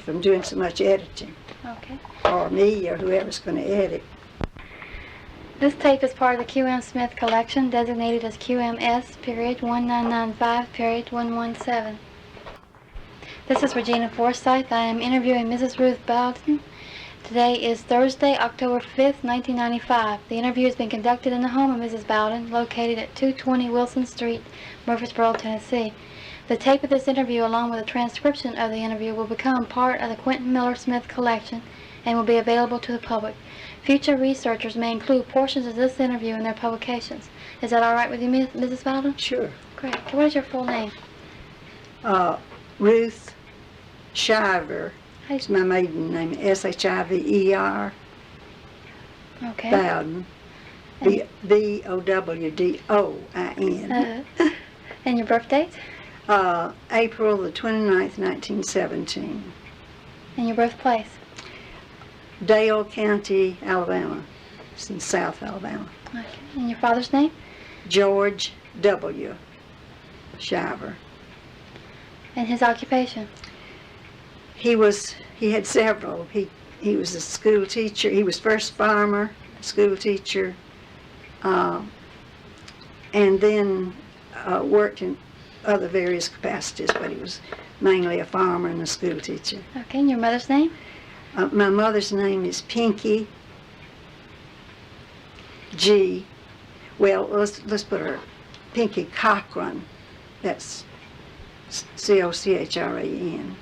from doing so much editing. Okay. Or me or whoever's going to edit. This tape is part of the Q.M. Smith collection, designated as QMS, period 1995, period 117. This is Regina Forsyth. I am interviewing Mrs. Ruth Bowdoin. Today is Thursday, October 5th, 1995. The interview has been conducted in the home of Mrs. Bowdoin, located at 220 Wilson Street, Murfreesboro, Tennessee. The tape of this interview, along with a transcription of the interview, will become part of the Quentin Miller Smith collection and will be available to the public. Future researchers may include portions of this interview in their publications. Is that all right with you, Mrs. Bowdoin? Sure. Great. What is your full name? Ruth Shiver. It's my maiden name, S-H-I-V-E-R. Okay. Bowdoin. B-O-W-D-O-I-N. And your birth date? April the 29th, 1917. And your birthplace? Dale County, Alabama. It's in South Alabama. Okay. And your father's name? George W. Shiver. And his occupation? He had several. He was a school teacher. He was first farmer, school teacher, and then worked in other various capacities, but he was mainly a farmer and a school teacher. Okay, and your mother's name? My mother's name is Pinky G. Well, let's put her Pinky Cochran. That's C-O-C-H-R-A-N.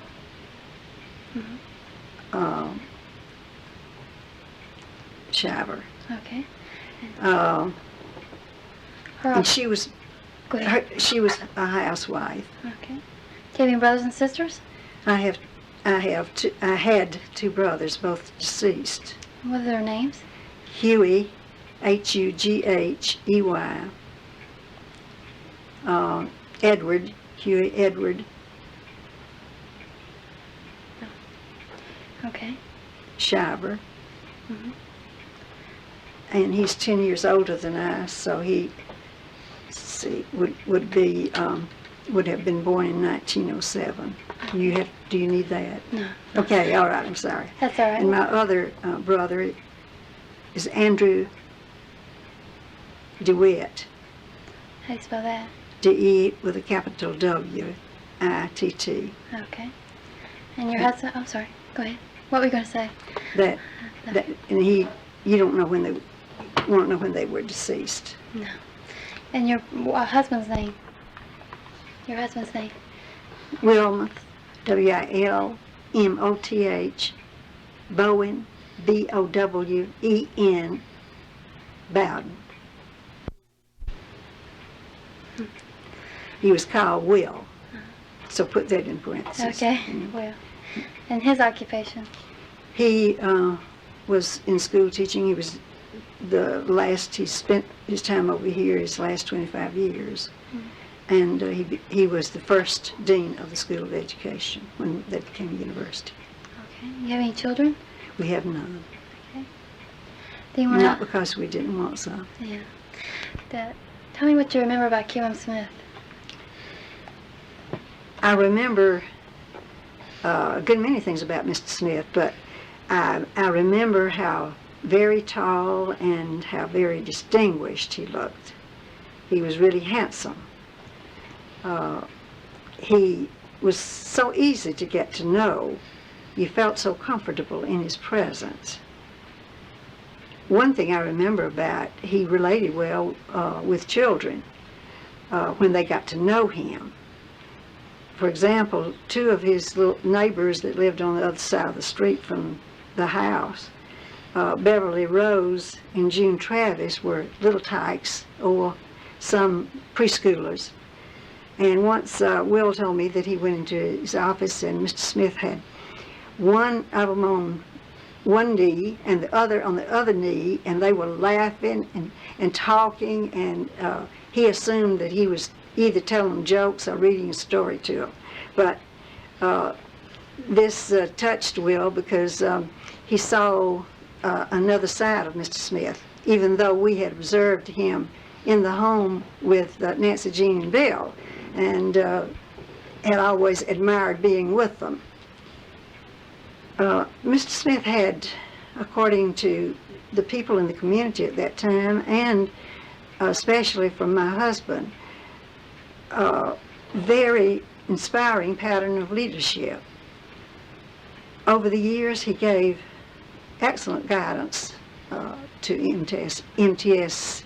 Mm-hmm. Shiver. Okay. And she was Go ahead. she was a housewife. Okay. Do you have any brothers and sisters? I had two brothers, both deceased. What are their names? Hughey, H-U-G-H-E-Y. Edward, Hughey Edward. Okay. Shiver. Mm-hmm. And he's 10 years older than I, so he would have been born in 1907. Do you need that? No. Okay, all right, I'm sorry. That's all right. And my other brother is Andrew DeWitt. How do you spell that? D-E with a capital W-I-T-T. Okay. And your husband? Oh, sorry. Go ahead. What were you going to say? And you don't know when they were deceased. No. And your husband's name? Your husband's name? Wilmoth, W-I-L-M-O-T-H, Bowen, B-O-W-E-N, Bowdoin. He was called Will, so put that in parentheses. Okay, Will. And his occupation? He was in school teaching. He was he spent his time over here, his last 25 years. And he was the first dean of the School of Education when they became a university. Okay. You have any children? We have none. Okay. Do you want Not because we didn't want some. Yeah. Tell me what you remember about Q.M. Smith. I remember a good many things about Mr. Smith, but I remember how very tall and how very distinguished he looked. He was really handsome. He was so easy to get to know. You felt so comfortable in his presence. One thing I remember about, he related well with children when they got to know him. For example, two of his little neighbors that lived on the other side of the street from the house, Beverly Rose and June Travis, were little tykes or some preschoolers. And once Will told me that he went into his office and Mr. Smith had one of them on one knee and the other on the other knee, and they were laughing and talking, and he assumed that he was either telling them jokes or reading a story to them. But this touched Will because he saw another side of Mr. Smith, even though we had observed him in the home with Nancy, Jean, and Bill, and had always admired being with them. Mr. Smith had, according to the people in the community at that time, and especially from my husband, very inspiring pattern of leadership. Over the years, he gave excellent guidance to MTSC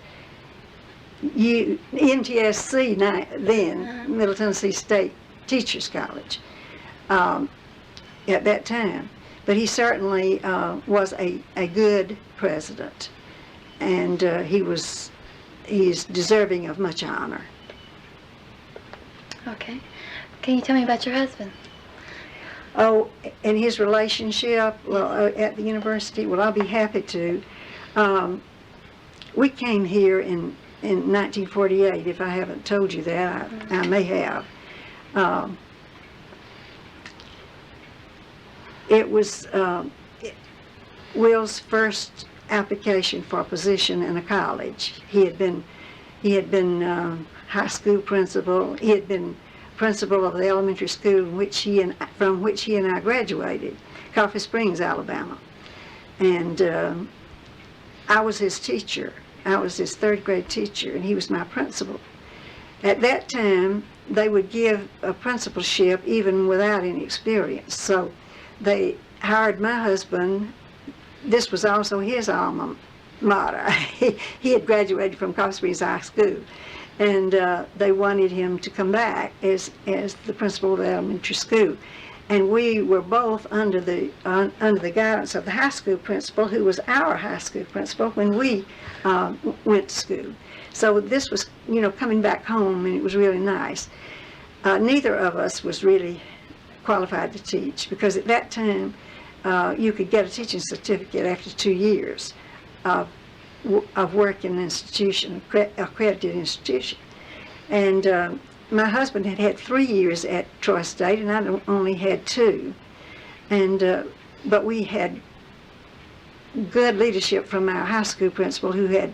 then, Middle Tennessee State Teachers College, at that time. But he certainly was a good president, and he's deserving of much honor. Okay. Can you tell me about your husband? Oh, and his relationship at the university, well, I'll be happy to. We came here in 1948, if I haven't told you that, I may have. It was Will's first application for a position in a college. He had been high school principal. He had been principal of the elementary school from which he and I graduated, Coffee Springs, Alabama. And I was his teacher. I was his third grade teacher, and he was my principal. At that time, they would give a principalship even without any experience. So they hired my husband. This was also his alma mater. He had graduated from Coffee Springs High School, and they wanted him to come back as the principal of the elementary school. And we were both under the guidance of the high school principal, who was our high school principal when we went to school. So this was, coming back home, and it was really nice. Neither of us was really qualified to teach, because at that time you could get a teaching certificate after 2 years of work in an institution, accredited institution. And my husband had 3 years at Troy State, and I only had 2. And but we had good leadership from our high school principal, who had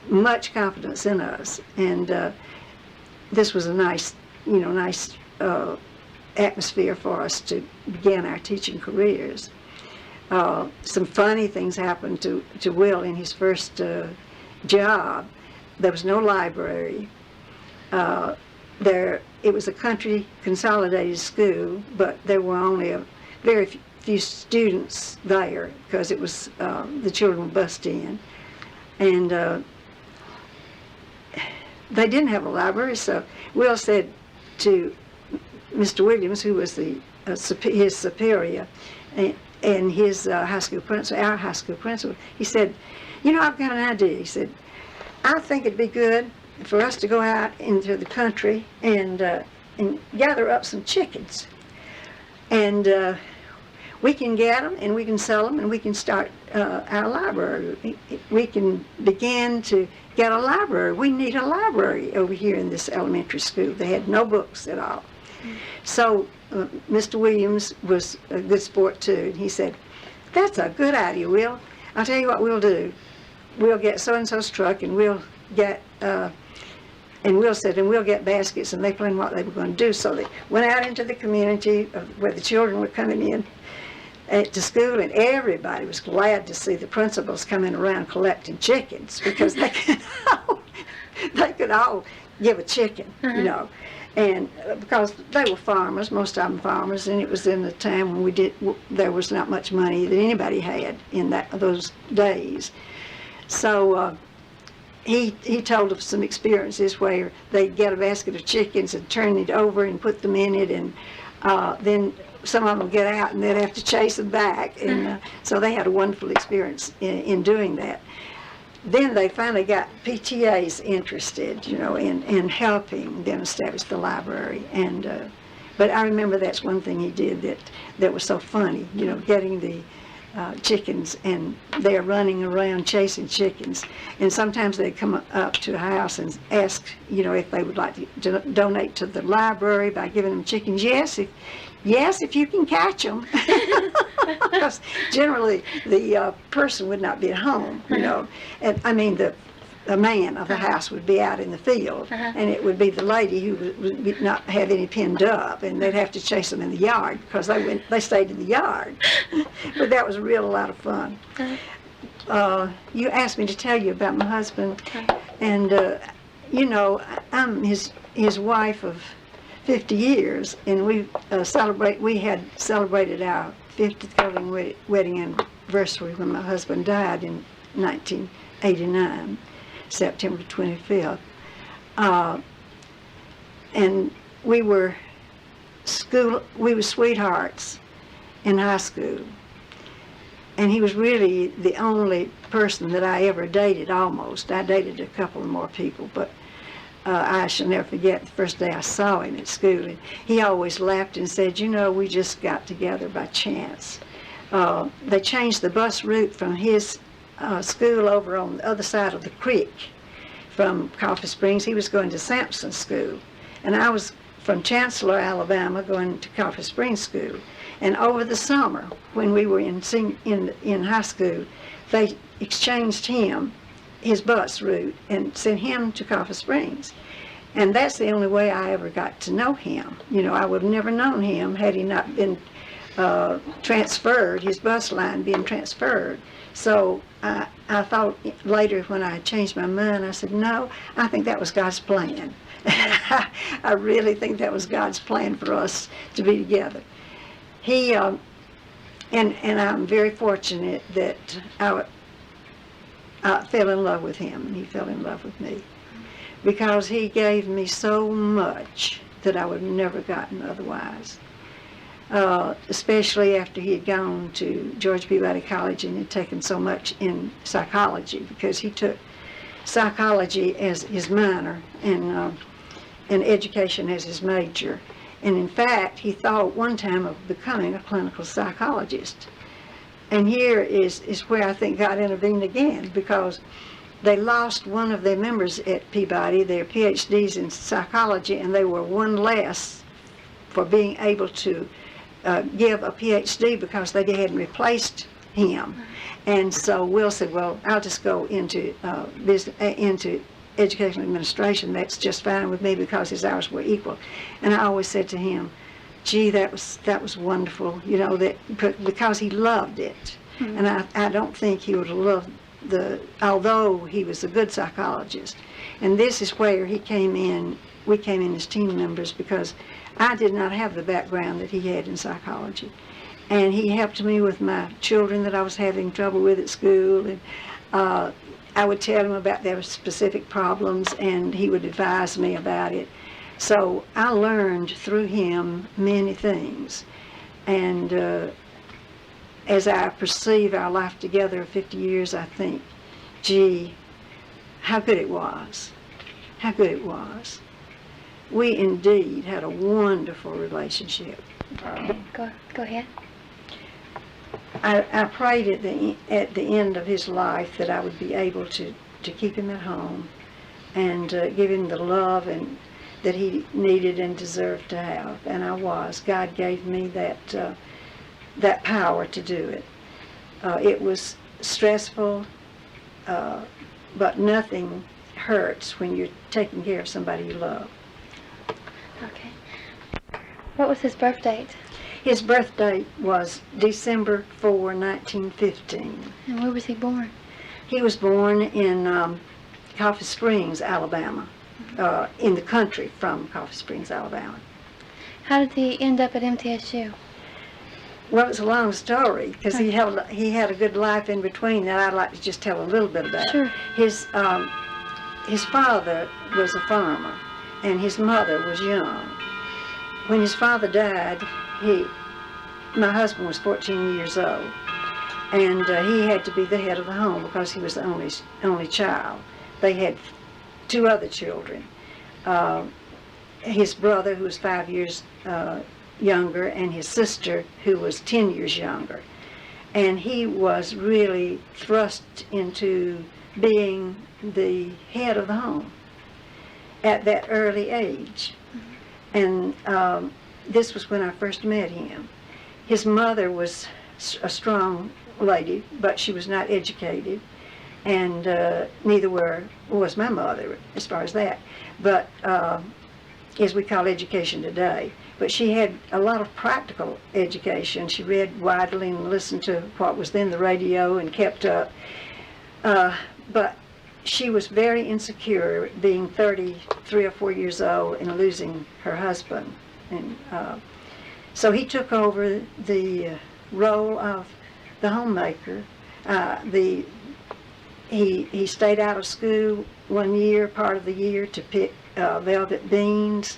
much confidence in us. And this was a nice atmosphere for us to begin our teaching careers. Some funny things happened to Will in his first job. There was no library. It was a country consolidated school, but there were only very few students there, because it was the children were bussed in, and they didn't have a library. So Will said to Mr. Williams, who was his superior, and his high school principal, our high school principal, he said, I've got an idea. He said, I think it'd be good for us to go out into the country and gather up some chickens, and we can get them and we can sell them and we can start our library. We can begin to get a library. We need a library over here in this elementary school. They had no books at all. So Mr. Williams was a good sport too, and he said, that's a good idea, Will. I'll tell you what we'll do. We'll get so-and-so's truck, and we'll get, and Will said, and we'll get baskets, and they planned what they were going to do. So they went out into the community where the children were coming in to school, and everybody was glad to see the principals coming around collecting chickens, because they could all give a chicken, and because they were farmers, most of them farmers, and it was in the time when there was not much money that anybody had in those days. So he told of some experiences where they'd get a basket of chickens and turn it over and put them in it, and then some of them would get out and they'd have to chase them back, and so they had a wonderful experience in doing that. Then they finally got PTAs interested, in helping them establish the library. And but I remember that's one thing he did that was so funny, getting the chickens, and they're running around chasing chickens. And sometimes they'd come up to a house and ask, if they would like to donate to the library by giving them chickens. Yes, if you can catch them. Because generally the person would not be at home, And I mean, the a man of the house would be out in the field, and it would be the lady who would not have any pinned up, and they'd have to chase them in the yard because they stayed in the yard. But that was a lot of fun. You asked me to tell you about my husband, and you know, I'm his wife of 50 years, and we had celebrated our 50th wedding anniversary when my husband died in 1989, September 25th. And we were sweethearts in high school. And he was really the only person that I ever dated, almost. I dated a couple more people, but I shall never forget the first day I saw him at school. And he always laughed and said, you know, we just got together by chance. They changed the bus route from his school over on the other side of the creek from Coffee Springs. He was going to Sampson School, and I was from Chancellor, Alabama, going to Coffee Springs School. And over the summer, when we were in high school, they exchanged his bus route, and sent him to Coffee Springs. And that's the only way I ever got to know him. You know, I would have never known him had he not been transferred, his bus line being transferred. So I thought later when I changed my mind, I said, no, I think that was God's plan. I really think that was God's plan for us to be together. He, and I'm very fortunate that I fell in love with him, and he fell in love with me, because he gave me so much that I would have never gotten otherwise. Especially after he had gone to George Peabody College and had taken so much in psychology, because he took psychology as his minor and education as his major. And in fact, he thought one time of becoming a clinical psychologist. And here is where I think God intervened again, because they lost one of their members at Peabody, their PhDs in psychology, and they were one less for being able to give a PhD because they hadn't replaced him. And so Will said, well, I'll just go into into educational administration. That's just fine with me because his hours were equal. And I always said to him, gee, that was wonderful, you know, because he loved it. And I don't think he would have loved although he was a good psychologist. And this is where we came in as team members, because I did not have the background that he had in psychology. And he helped me with my children that I was having trouble with at school. And I would tell him about their specific problems, and he would advise me about it. So I learned through him many things. And as I perceive our life together 50 years, I think, gee, how good it was. How good it was. We indeed had a wonderful relationship. Go ahead. I prayed at the end of his life that I would be able to keep him at home and give him the love that he needed and deserved to have. And I was. God gave me that power to do it. It was stressful, but nothing hurts when you're taking care of somebody you love. Okay. What was his birth date? His birth date was December 4, 1915. And where was he born? He was born in Coffee Springs, Alabama, in the country from Coffee Springs, Alabama. How did he end up at MTSU? Well, it's a long story, because he had a good life in between that I'd like to just tell a little bit about. Sure. His father was a farmer, and his mother was young. When his father died, my husband was 14 years old, and he had to be the head of the home because he was the only child. They had two other children. His brother, who was 5 years younger, and his sister, who was 10 years younger. And he was really thrust into being the head of the home at that early age. And this was when I first met him. His mother was a strong lady, but she was not educated. and neither was my mother as far as that. But as we call education today. But she had a lot of practical education. She read widely and listened to what was then the radio and kept up. But she was very insecure, being 33 or 4 years old and losing her husband. And so he took over the role of the homemaker. He stayed out of school 1 year, part of the year, to pick velvet beans,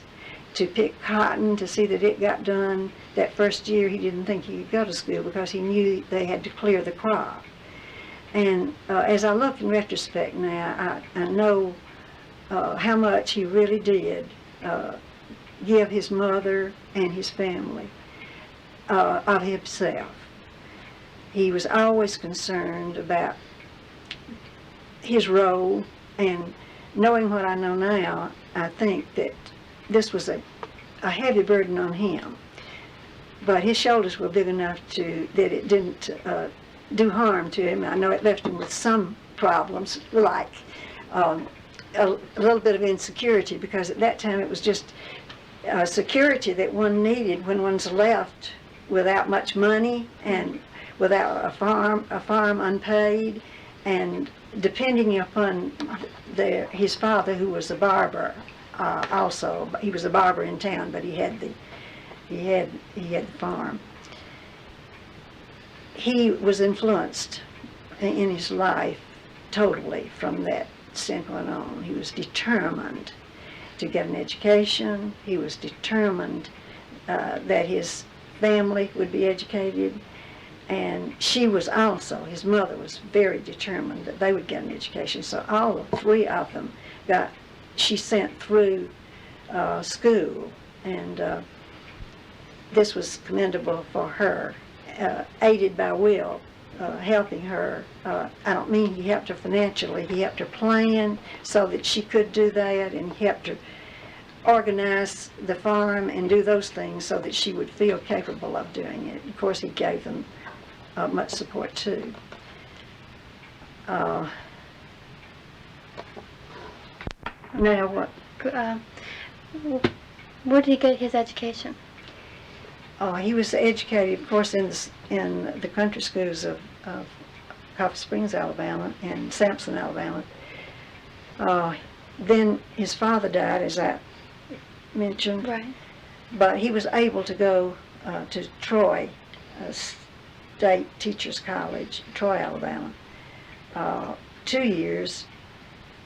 to pick cotton, to see that it got done. That first year he didn't think he could go to school because he knew they had to clear the crop. And as I look in retrospect now, I know how much he really did give his mother and his family of himself. He was always concerned about his role, and knowing what I know now, I think that this was a heavy burden on him. But his shoulders were big enough that it didn't do harm to him. I know it left him with some problems, like a little bit of insecurity, because at that time it was just security that one needed when one's left without much money and without a farm unpaid, and depending upon his father, who was a barber. Also, he was a barber in town, but he had the farm. He was influenced in his life totally from that standpoint on. He was determined to get an education. He was determined that his family would be educated, and she was also, his mother was very determined that they would get an education. So all three of them she sent through school, and this was commendable for her, aided by Will, helping her. I don't mean he helped her financially, he helped her plan so that she could do that, and he helped her organize the farm and do those things so that she would feel capable of doing it. Of course, he gave them much support too. Now what? Where did he get his education? He was educated, of course, in the country schools of Coffee Springs, Alabama, and Sampson, Alabama. Then his father died, as I mentioned. Right. But he was able to go to Troy State Teachers College, Troy, Alabama, 2 years.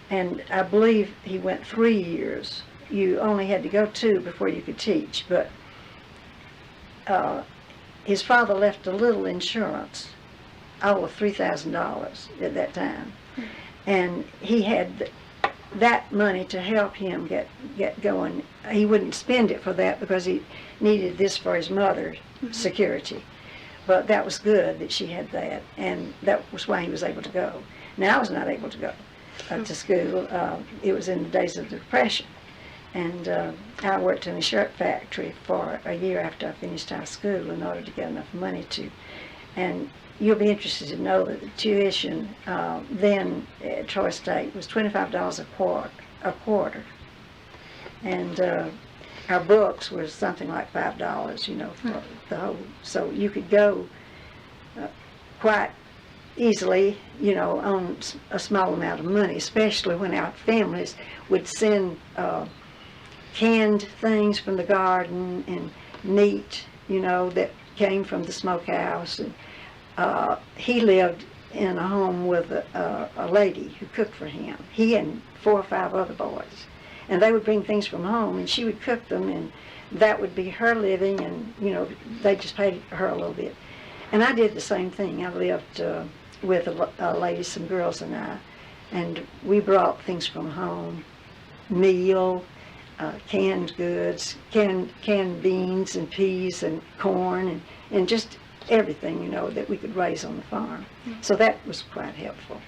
And I believe he went 3 years. You only had to go 2 before you could teach. But his father left a little insurance, all of $3,000 at that time. And he had that money to help him get going. He wouldn't spend it for that because he needed this for his mother's security. But that was good that she had that, and that was why he was able to go. Now I was not able to go to school. It was in the days of the Depression, and I worked in a shirt factory for a year after I finished high school in order to get enough money to. And you'll be interested to know that the tuition then at Troy State was $25 a quarter, and our books were something like $5, for the whole. So you could go quite easily, on a small amount of money, especially when our families would send canned things from the garden and meat, that came from the smokehouse. And he lived in a home with a lady who cooked for him. He and 4 or 5 other boys. And they would bring things from home, and she would cook them, and that would be her living, and, they just paid her a little bit. And I did the same thing. I lived with a lady, some girls and I, and we brought things from home, meal, canned goods, canned beans and peas and corn, and just everything, that we could raise on the farm. So that was quite helpful.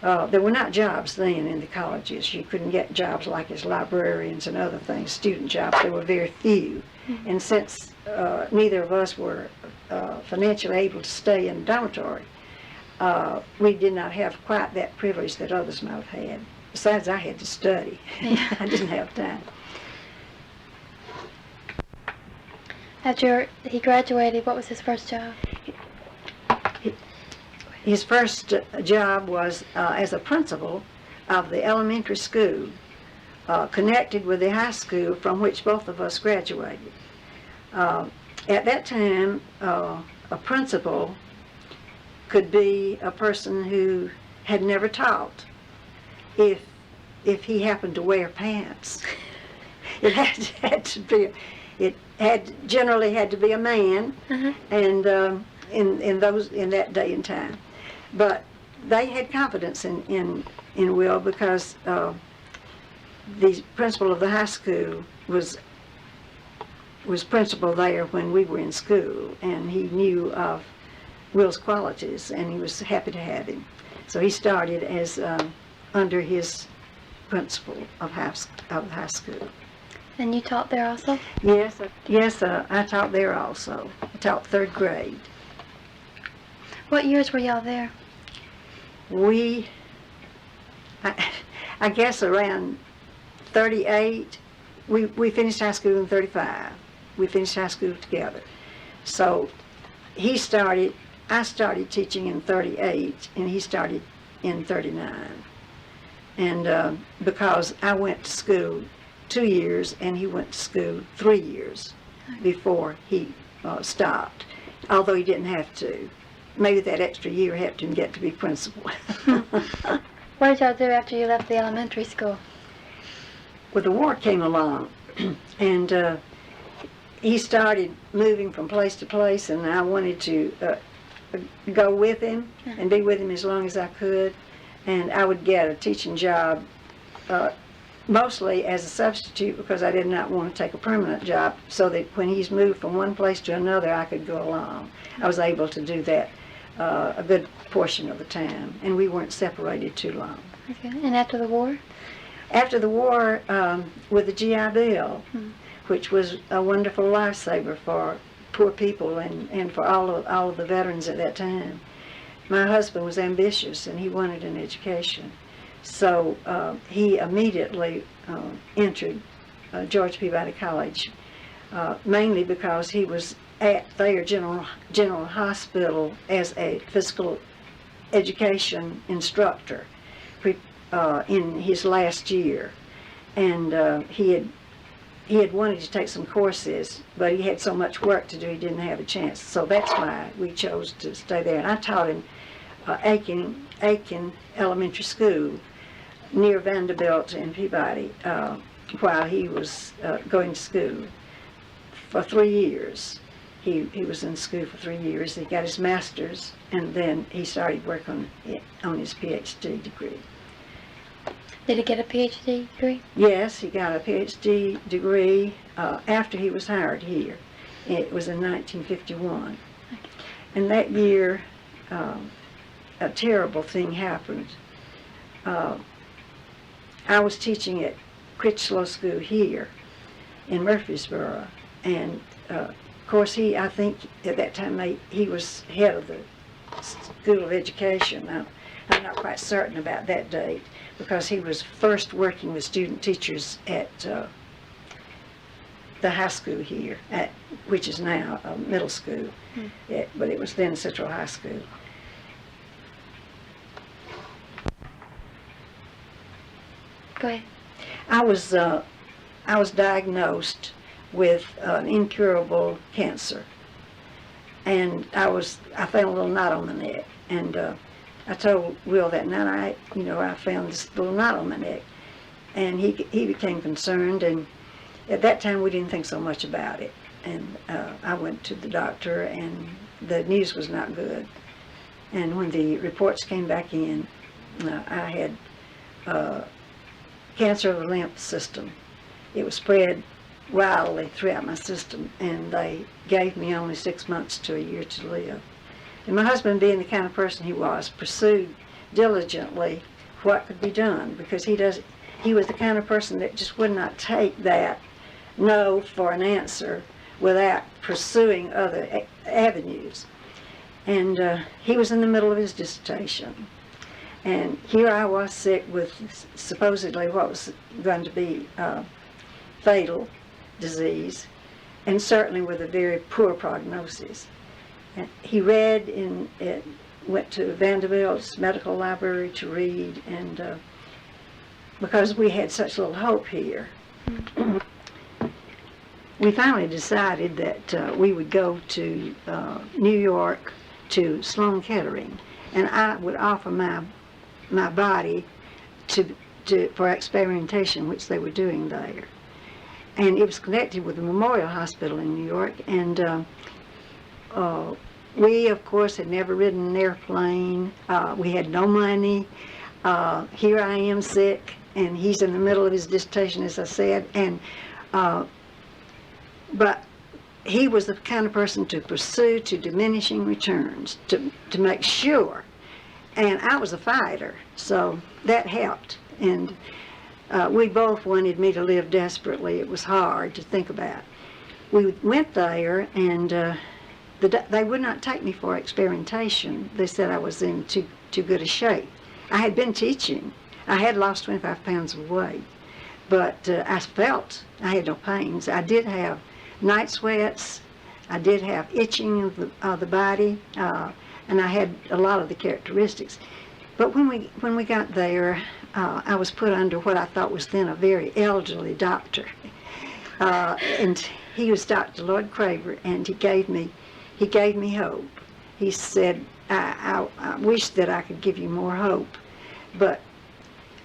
There were not jobs then in the colleges. You couldn't get jobs like as librarians and other things, student jobs. There were very few. And since neither of us were financially able to stay in the dormitory, we did not have quite that privilege that others might have had. Besides, I had to study. Yeah. I didn't have time. After he graduated, what was his first job? His first job was as a principal of the elementary school, connected with the high school from which both of us graduated. At that time, a principal could be a person who had never taught if he happened to wear pants. It generally had to be a man, and in that day and time. But they had confidence in Will because the principal of the high school was principal there when we were in school, and he knew of Will's qualities, and he was happy to have him. So he started as under his principal of high school. And you taught there also? Yes, I taught there also. I taught 3rd grade. What years were y'all there? I guess around 38. We finished high school in 35. We finished high school together. So I started teaching in 38, and he started in 39. And because I went to school 2 years, and he went to school 3 years before he stopped, although he didn't have to. Maybe that extra year helped him get to be principal. What did y'all do after you left the elementary school? Well, the war came along, and he started moving from place to place, and I wanted to go with him and be with him as long as I could. And I would get a teaching job mostly as a substitute because I did not want to take a permanent job, so that when he's moved from one place to another, I could go along. I was able to do that a good portion of the time, and we weren't separated too long. Okay. And after the war? After the war, with the GI Bill, which was a wonderful lifesaver for poor people and for all of the veterans at that time, my husband was ambitious and he wanted an education. So he immediately entered George Peabody College, mainly because he was at Thayer General Hospital as a physical education instructor in his last year. And he had wanted to take some courses, but he had so much work to do he didn't have a chance. So that's why we chose to stay there. And I taught him Aiken Elementary School near Vanderbilt and Peabody while he was going to school for 3 years. He was in school for 3 years. He got his master's, and then he started work on his PhD degree. Did he get a PhD degree? Yes, he got a PhD degree after he was hired here. It was in 1951. Okay. And that year, a terrible thing happened. I was teaching at Critchlow School here in Murfreesboro, and of course I think at that time he was head of the School of Education. I'm not quite certain about that date, because he was first working with student teachers at the high school here, which is now a middle school, but it was then Central High School. Go ahead. I was diagnosed with an incurable cancer, and I found a little knot on my neck, and I told Will that night, I found this little knot on my neck, and he became concerned, and at that time we didn't think so much about it, and I went to the doctor, and the news was not good, and when the reports came back in, I had cancer of the lymph system. It was spread wildly throughout my system, and they gave me only 6 months to a year to live. And my husband, being the kind of person he was, pursued diligently what could be done, because he was the kind of person that just would not take that no for an answer without pursuing other avenues. And he was in the middle of his dissertation. And here I was sick with supposedly what was going to be fatal disease, and certainly with a very poor prognosis. And he read went to Vanderbilt's medical library to read, and because we had such little hope here, we finally decided that we would go to New York to Sloan Kettering, and I would offer my body for experimentation, which they were doing there. And it was connected with the Memorial Hospital in New York, and we, of course, had never ridden an airplane. We had no money. Here I am sick, and he's in the middle of his dissertation, as I said, and but he was the kind of person to pursue to diminishing returns, to make sure. And I was a fighter, so that helped. And we both wanted me to live desperately. It was hard to think about. We went there, and they would not take me for experimentation. They said I was in too good a shape. I had been teaching. I had lost 25 pounds of weight, but I felt I had no pains. I did have night sweats. I did have itching of the body, and I had a lot of the characteristics. But when we got there, I was put under what I thought was then a very elderly doctor, and he was Dr. Lloyd Craver, and he gave me hope. He said, I wish that I could give you more hope, but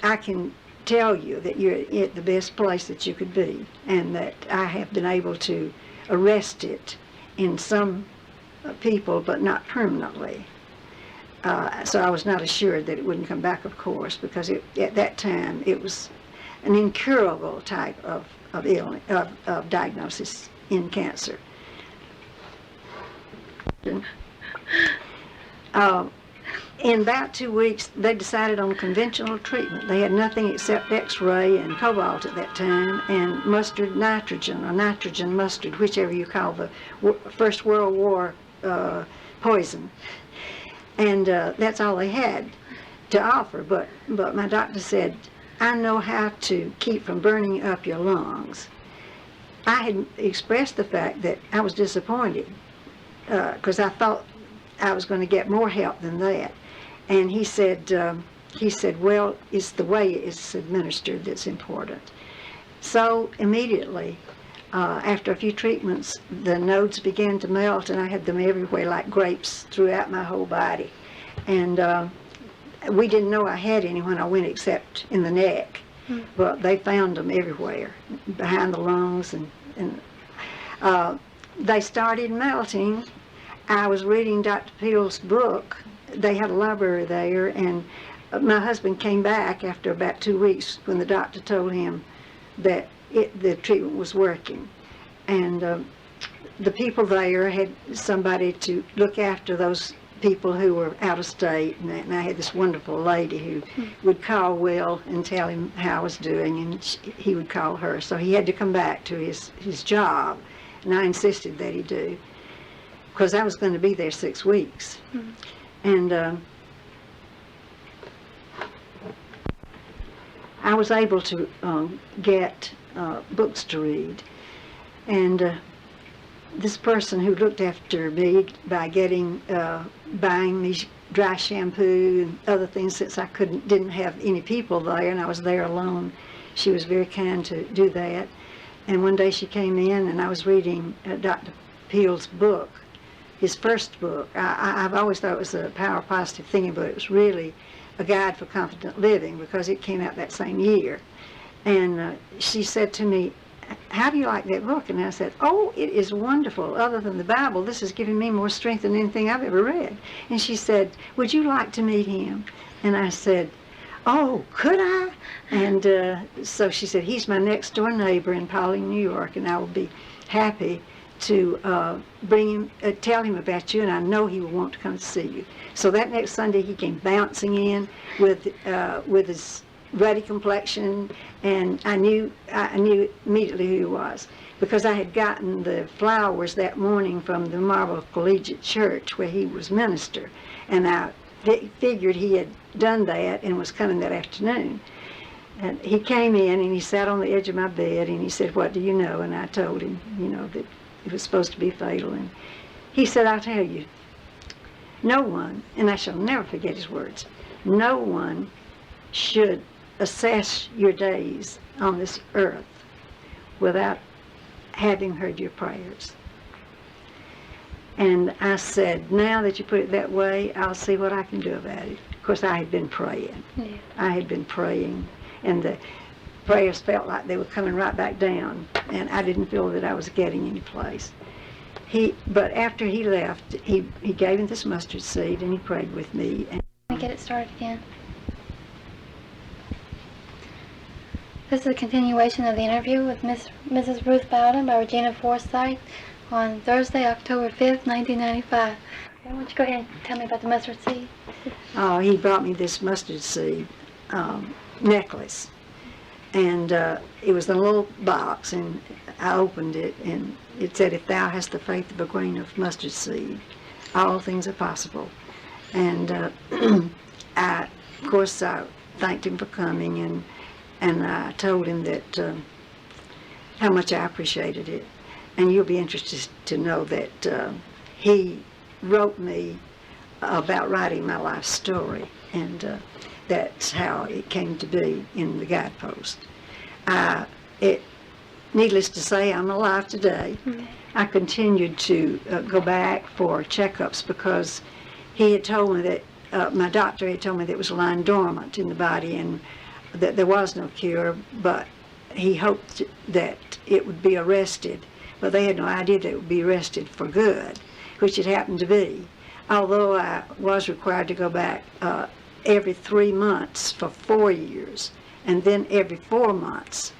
I can tell you that you're at the best place that you could be, and that I have been able to arrest it in some people, but not permanently. So I was not assured that it wouldn't come back, of course, because at that time it was an incurable type of illness, of diagnosis in cancer. In about 2 weeks, they decided on conventional treatment. They had nothing except X-ray and cobalt at that time, and mustard nitrogen, or nitrogen mustard, whichever you call the First World War poison. And that's all they had to offer. But my doctor said, I know how to keep from burning up your lungs. I had expressed the fact that I was disappointed because I thought I was going to get more help than that. And he said, well, it's the way it's administered that's important. So immediately, after a few treatments, the nodes began to melt, and I had them everywhere like grapes throughout my whole body. And we didn't know I had any when I went except in the neck, but they found them everywhere, behind the lungs, and they started melting. I was reading Dr. Peel's book. They had a library there, and my husband came back after about 2 weeks when the doctor told him that the treatment was working. And the people there had somebody to look after those people who were out of state, and I had this wonderful lady who would call Will and tell him how I was doing, and he would call her. So he had to come back to his job, and I insisted that he do, because I was going to be there 6 weeks. And I was able to get books to read. And this person who looked after me by buying me dry shampoo and other things, since I didn't have any people there and I was there alone, she was very kind to do that. And one day she came in, and I was reading Dr. Peel's book, his first book. I've always thought it was a Power of Positive Thinking, but it was really a guide for confident living, because it came out that same year. And she said to me, how do you like that book? And I said, oh, it is wonderful. Other than the Bible, this has given me more strength than anything I've ever read. And she said, would you like to meet him? And I said, oh, could I? And so she said, he's my next door neighbor in Paulding, New York, and I will be happy to bring him, tell him about you, and I know he will want to come see you. So that next Sunday he came bouncing in with his ruddy complexion, and I knew immediately who he was. because I had gotten the flowers that morning from the Marble Collegiate Church where he was minister, and I figured he had done that and was coming that afternoon. And he came in and he sat on the edge of my bed and he said, "What do you know?" And I told him, that it was supposed to be fatal. And he said, "I'll tell you, no one," and I shall never forget his words, "no one should assess your days on this earth without having heard your prayers." And I said, "Now that you put it that way, I'll see what I can do about it." Of course, I had been praying. Yeah. I had been praying, and the prayers felt like they were coming right back down, and I didn't feel that I was getting any place. But after he left, he gave me this mustard seed, and he prayed with me. And Let me get it started again. This is a continuation of the interview with Mrs. Ruth Bowdoin by Regina Forsythe on Thursday, October 5th, 1995. Okay, why don't you go ahead and tell me about the mustard seed? Oh, he brought me this mustard seed necklace, and it was in a little box, and I opened it, and it said, "If thou hast the faith of a grain of mustard seed, all things are possible." And of course, I thanked him for coming, and I told him that how much I appreciated it. And you'll be interested to know that he wrote me about writing my life story, and that's how it came to be in the guidepost. Needless to say, I'm alive today. Mm-hmm. I continued to go back for checkups because he had told me that, my doctor had told me that it was lying dormant in the body and that there was no cure, but he hoped that it would be arrested. But they had no idea that it would be arrested for good, which it happened to be. Although I was required to go back every 3 months for 4 years, and then every 4 months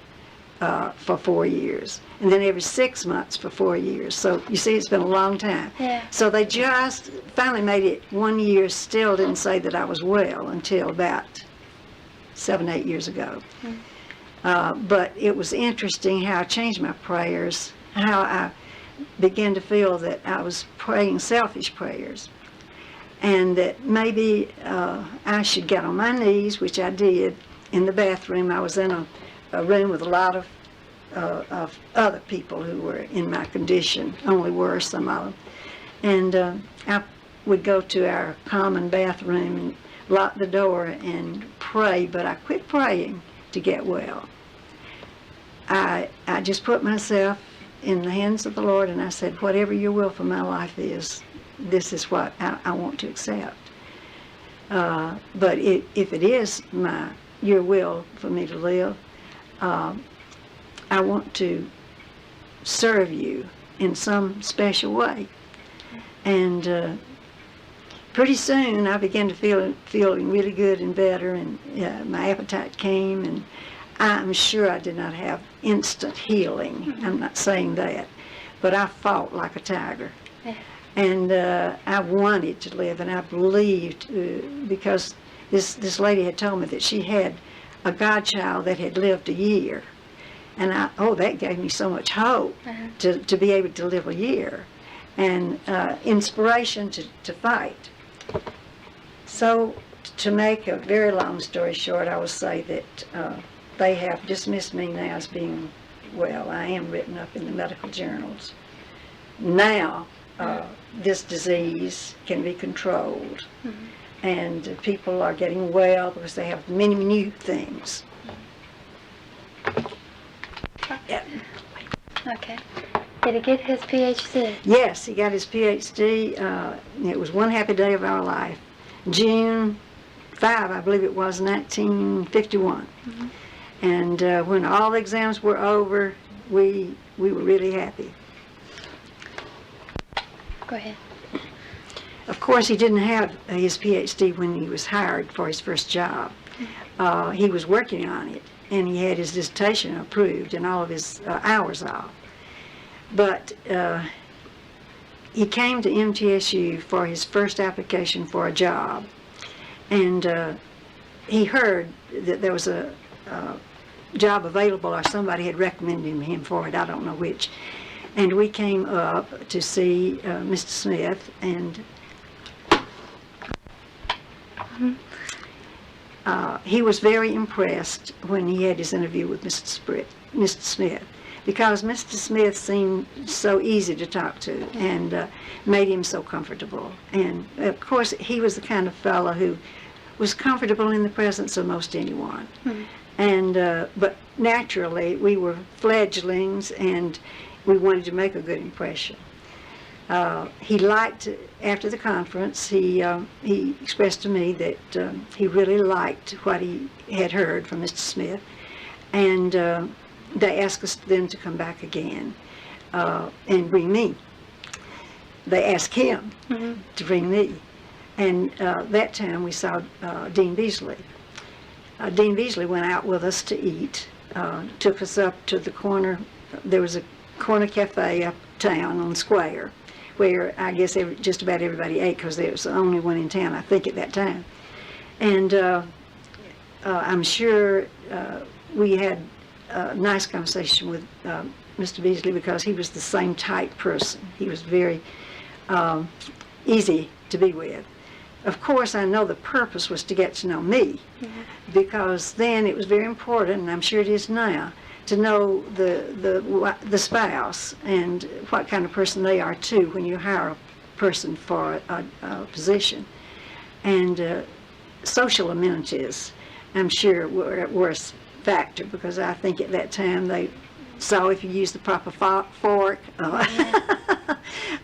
for 4 years, and then every 6 months for 4 years. So you see, it's been a long time. Yeah. So they just finally made it 1 year, still didn't say that I was well until about 7, 8 years ago. But it was interesting how I changed my prayers, how I began to feel that I was praying selfish prayers, and that maybe I should get on my knees, which I did in the bathroom. I was in a room with a lot of other people who were in my condition, only worse, some of them. And I would go to our common bathroom and lock the door and pray, but I quit praying to get well. I just put myself in the hands of the Lord, and I said, "Whatever your will for my life is, this is what I want to accept. But if it is your will for me to live, I want to serve you in some special way." And pretty soon I began to feeling really good and better, and my appetite came, and I'm sure I did not have instant healing. I'm not saying that, but I fought like a tiger. Yeah. And I wanted to live, and I believed, because this lady had told me that she had a godchild that had lived a year. And that gave me so much hope to be able to live a year, and inspiration to fight. So, to make a very long story short, I will say that they have dismissed me now as being well. I am written up in the medical journals. Now, this disease can be controlled, and people are getting well because they have many new things. Yeah. Okay. Did he get his PhD? Yes, he got his PhD. It was one happy day of our life. June 5, I believe it was, 1951. And when all the exams were over, we were really happy. Go ahead. Of course, he didn't have his PhD when he was hired for his first job. He was working on it, and he had his dissertation approved and all of his hours off. But he came to MTSU for his first application for a job, and he heard that there was job available, or somebody had recommended him for it, I don't know which. And we came up to see Mr. Smith, and he was very impressed when he had his interview with Mr. Smith, because Mr. Smith seemed so easy to talk to and made him so comfortable. And of course, he was the kind of fellow who was comfortable in the presence of most anyone. And but naturally, we were fledglings, and we wanted to make a good impression. He liked, after the conference, he expressed to me that he really liked what he had heard from Mr. Smith, and they asked us then to come back again and bring me. They asked him to bring me, and that time we saw Dean Beasley. Dean Beasley went out with us to eat, took us up to the corner. There was a corner cafe uptown on the square, where I guess just about everybody ate, because there was the only one in town, I think, at that time. And I'm sure we had a nice conversation with Mr. Beasley, because he was the same type person. He was very easy to be with. Of course, I know the purpose was to get to know me, because then it was very important, and I'm sure it is now, to know the spouse and what kind of person they are too when you hire a person for a position. And social amenities, I'm sure, were a factor, because I think at that time they saw if you used the proper fork,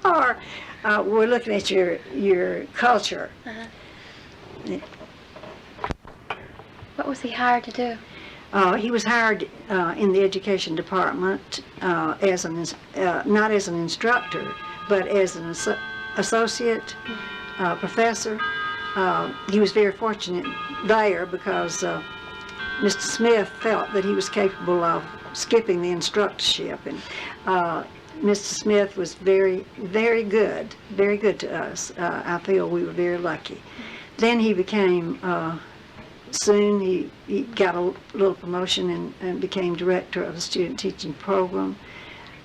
or we're looking at your culture. What was he hired to do? He was hired in the education department as not as an instructor, but as an associate professor. He was very fortunate there, because Mr. Smith felt that he was capable of skipping the instructorship, and Mr. Smith was very, very good to us. I feel we were very lucky. Then he became, soon he got a little promotion and became director of the student teaching program.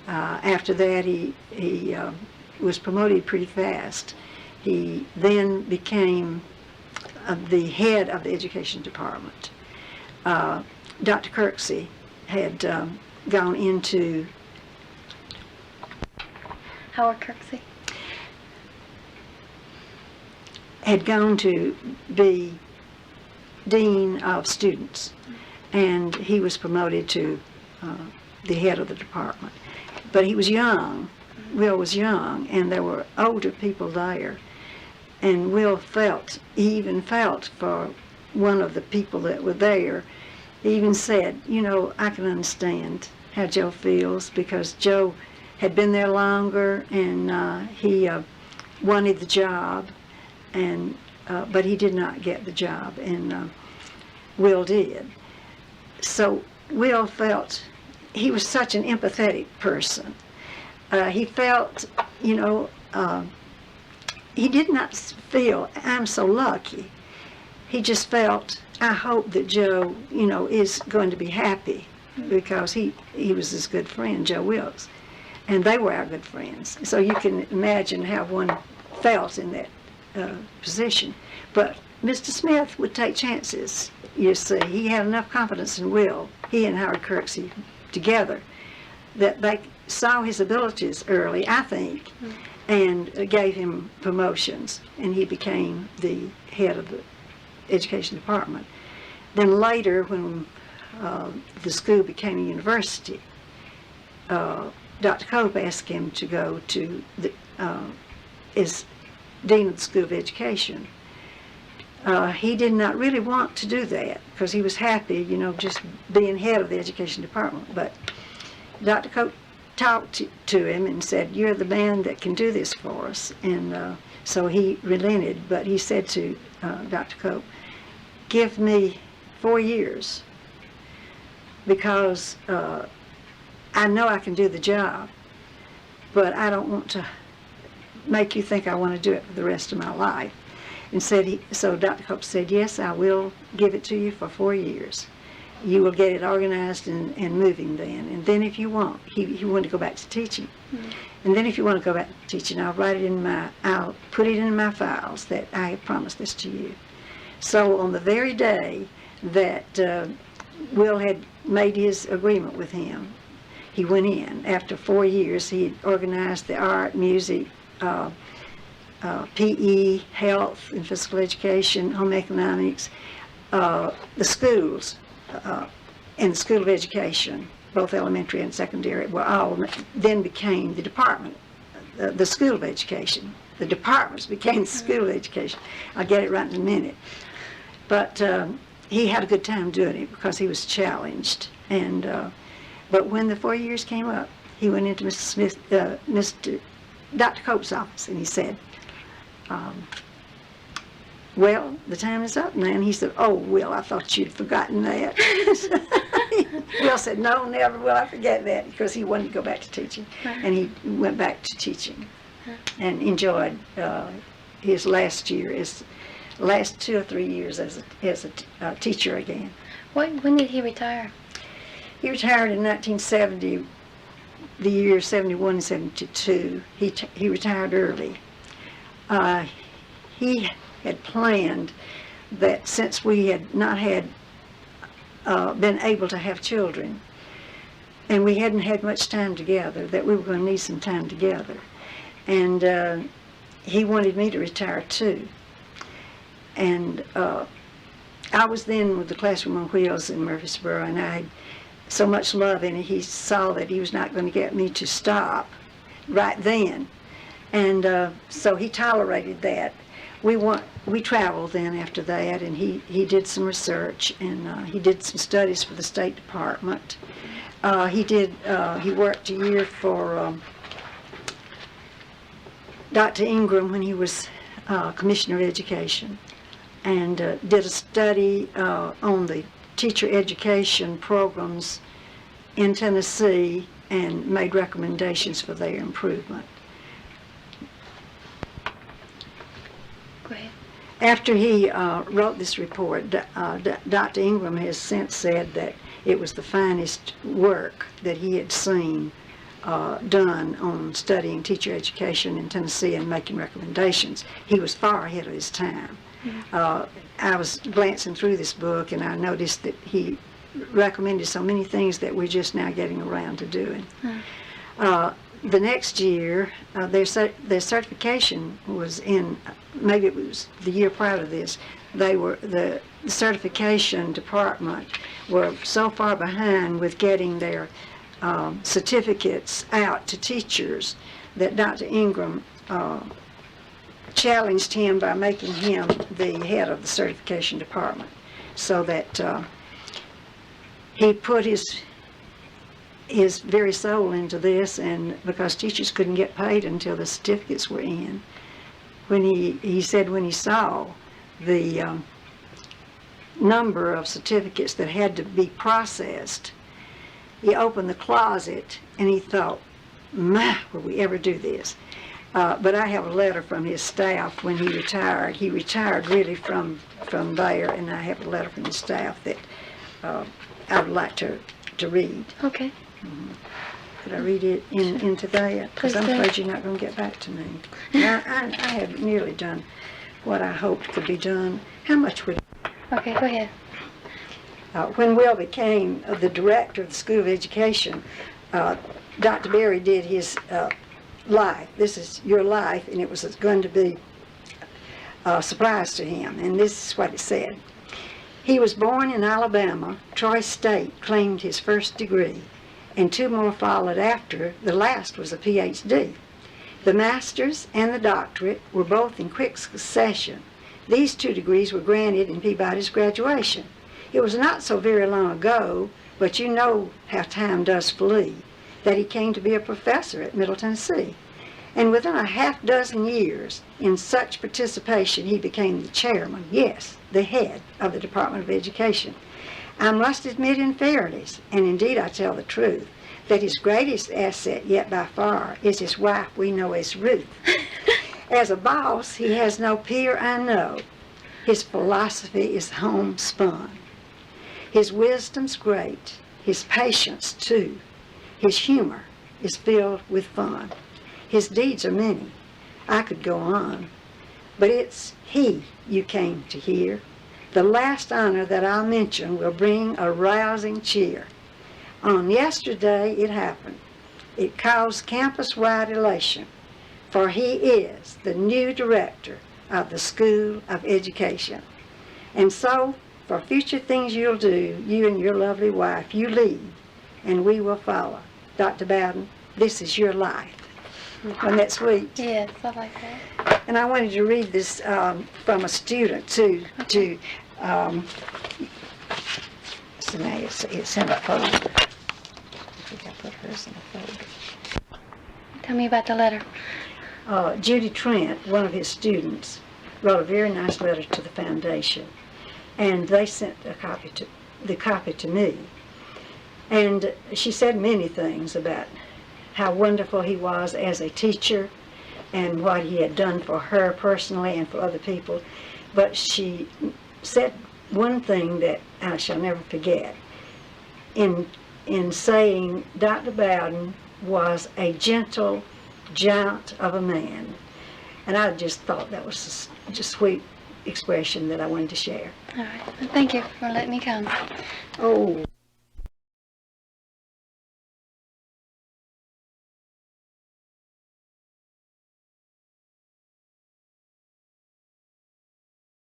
After that, he was promoted pretty fast. He then became the head of the education department. Dr. Kirksey had gone into... Howard Kirksey? Had gone to be dean of students, and he was promoted to the head of the department. But he was young. Will was young, and there were older people there. And Will felt, he even felt for one of the people that were there. He even said, you know, I can understand how Joe feels, because Joe had been there longer, and he wanted the job, and but he did not get the job, and Will did. So Will felt, he was such an empathetic person. He felt, you know, he did not feel, I'm so lucky. He just felt, I hope that Joe, you know, is going to be happy, because he was his good friend, Joe Wilkes, and they were our good friends. So you can imagine how one felt in that position. But Mr. Smith would take chances, you see. He had enough confidence in Will, he and Howard Kirksey together, that they saw his abilities early, I think, and gave him promotions, and he became the head of the education department. Then later, when the school became a university, Dr. Cope asked him to go to the, as dean of the School of Education. He did not really want to do that, because he was happy, you know, just being head of the education department. But Dr. Cope talked to him and said, you're the man that can do this for us. And so he relented, but he said to Dr. Cope, give me 4 years, because I know I can do the job, but I don't want to make you think I want to do it for the rest of my life. And so Dr. Cope said, yes, I will give it to you for 4 years. you will get it organized and moving then. And then if you want, he wanted to go back to teaching. Mm-hmm. And then if you want to go back to teaching, I'll put it in my files that I have promised this to you. So on the very day that Will had made his agreement with him, he went in. After 4 years, he had organized the art, music, PE, health and physical education, home economics, the schools, and the School of Education, both elementary and secondary, were all then became the department, the School of Education. The departments became the School of Education. I'll get it right in a minute. But he had a good time doing it because he was challenged. And but when the 4 years came up, he went into Dr. Cope's office and he said, well, the time is up now. And he said, oh, Will, I thought you'd forgotten that. Will said, no, never will I forget that, because he wanted to go back to teaching. And he went back to teaching and enjoyed his last 2 or 3 years as a teacher again. When did he retire? He retired in 1970, the year 71 and 72. He retired early. He had planned that since we had not been able to have children, and we hadn't had much time together, that we were going to need some time together. And he wanted me to retire too. And I was then with the Classroom on Wheels in Murfreesboro, and I had so much love in it, he saw that he was not going to get me to stop right then. And so he tolerated that. We traveled then after that, and he did some research, and he did some studies for the State Department. He worked a year for Dr. Ingram when he was Commissioner of Education, and did a study on the teacher education programs in Tennessee and made recommendations for their improvement. Go ahead. After he wrote this report, Dr. Ingram has since said that it was the finest work that he had seen done on studying teacher education in Tennessee and making recommendations. He was far ahead of his time. Mm-hmm. I was glancing through this book, and I noticed that he recommended so many things that we're just now getting around to doing. Mm-hmm. The next year, their certification was in, maybe it was the year prior to this, the certification department were so far behind with getting their certificates out to teachers that Dr. Ingram challenged him by making him the head of the certification department, so that he put his very soul into this, and because teachers couldn't get paid until the certificates were in. When he said when he saw the number of certificates that had to be processed, he opened the closet and he thought, my, will we ever do this? But I have a letter from his staff when he retired. He retired really from there, and I have a letter from his staff that I would like to read. Okay. Mm-hmm. Could I read it into that? Because I'm afraid you're not going to get back to me. I have nearly done what I hoped could be done. How much would... Okay, go ahead. When Will became the director of the School of Education, Dr. Berry did his life. This is your life, and it was going to be a surprise to him. And this is what it said. He was born in Alabama. Troy State claimed his first degree, and 2 more followed after. The last was a PhD. The master's and the doctorate were both in quick succession. These 2 degrees were granted in Peabody's graduation. It was not so very long ago, but you know how time does flee, that he came to be a professor at Middle Tennessee. And within a half-dozen years, in such participation, he became the chairman, yes, the head of the Department of Education. I must admit in fairness, and indeed I tell the truth, that his greatest asset yet by far is his wife we know as Ruth. As a boss, he has no peer I know. His philosophy is homespun. His wisdom's great, his patience too. His humor is filled with fun. His deeds are many. I could go on, but it's he you came to hear. The last honor that I'll mention will bring a rousing cheer. On yesterday it happened. It caused campus-wide elation, for he is the new director of the School of Education. And so, for future things you'll do, you and your lovely wife, you lead, and we will follow. Dr. Bowdoin, this is your life. Wasn't that sweet? Yes, I like that. And I wanted to read this from a student, too. Okay. So now it's in a folder. I think I put hers in a folder. Tell me about the letter. Judy Trent, one of his students, wrote a very nice letter to the foundation, and they sent the copy to me. And she said many things about how wonderful he was as a teacher and what he had done for her personally and for other people. But she said one thing that I shall never forget in saying Dr. Bowdoin was a gentle giant of a man. And I just thought that was just a sweet expression that I wanted to share. All right. Well, thank you for letting me come. Oh.